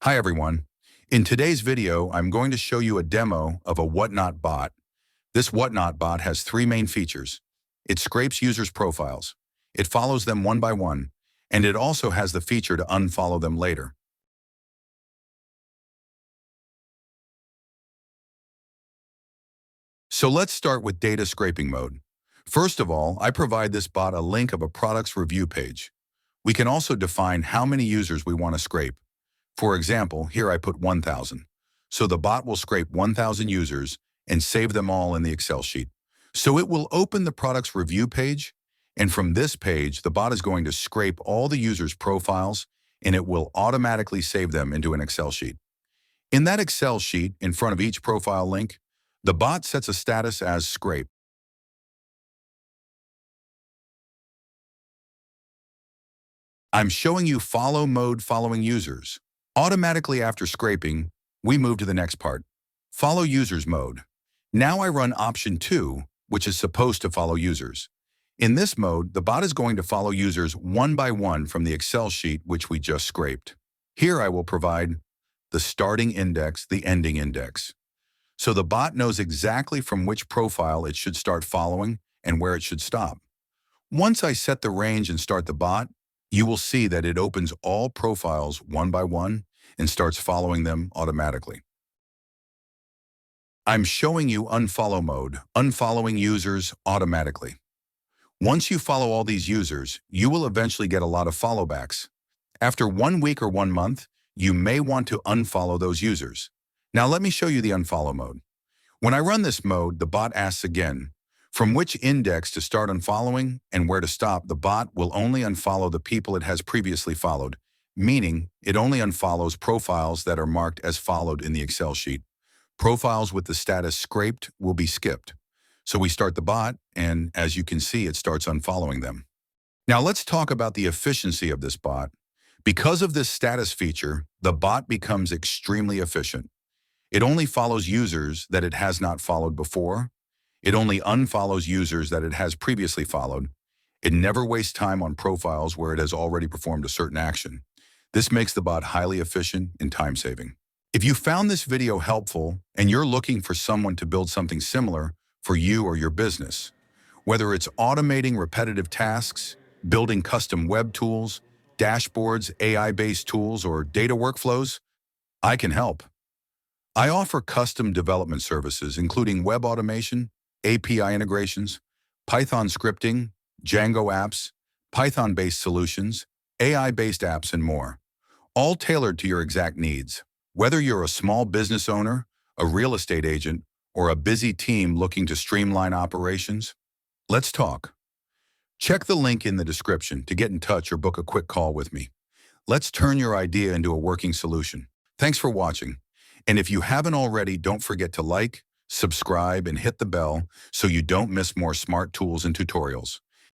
Hi everyone. In today's video, I'm going to show you a demo of a WhatNot bot. This WhatNot bot has three main features. It scrapes users' profiles, it follows them one by one, and it also has the feature to unfollow them later. So let's start with data scraping mode. First of all, I provide this bot a link of a product's review page. We can also define how many users we want to scrape. For example, here I put 1,000. So the bot will scrape 1,000 users and save them all in the Excel sheet. So it will open the product's review page, and from this page, the bot is going to scrape all the users' profiles, and it will automatically save them into an Excel sheet. In that Excel sheet, in front of each profile link, the bot sets a status as scrape. I'm showing you follow mode following users. Automatically after scraping, we move to the next part, follow users mode. Now I run option 2, which is supposed to follow users. In this mode, the bot is going to follow users one by one from the Excel sheet which we just scraped. Here I will provide the starting index, the ending index. So the bot knows exactly from which profile it should start following and where it should stop. Once I set the range and start the bot, you will see that it opens all profiles one by one and starts following them automatically. I'm showing you unfollow mode, unfollowing users automatically. Once you follow all these users, you will eventually get a lot of followbacks. After 1 week or 1 month, you may want to unfollow those users. Now let me show you the unfollow mode. When I run this mode, the bot asks again, from which index to start unfollowing and where to stop. The bot will only unfollow the people it has previously followed, meaning it only unfollows profiles that are marked as followed in the Excel sheet. Profiles with the status scraped will be skipped. So we start the bot, and as you can see, it starts unfollowing them. Now let's talk about the efficiency of this bot. Because of this status feature, the bot becomes extremely efficient. It only follows users that it has not followed before. It only unfollows users that it has previously followed. It never wastes time on profiles where it has already performed a certain action. This makes the bot highly efficient and time-saving. If you found this video helpful and you're looking for someone to build something similar for you or your business, whether it's automating repetitive tasks, building custom web tools, dashboards, AI-based tools, or data workflows, I can help. I offer custom development services, including web automation, API integrations, Python scripting, Django apps, Python-based solutions, AI-based apps, and more, all tailored to your exact needs. Whether you're a small business owner, a real estate agent, or a busy team looking to streamline operations, let's talk. Check the link in the description to get in touch or book a quick call with me. Let's turn your idea into a working solution. Thanks for watching. And if you haven't already, don't forget to like, subscribe, and hit the bell so you don't miss more smart tools and tutorials.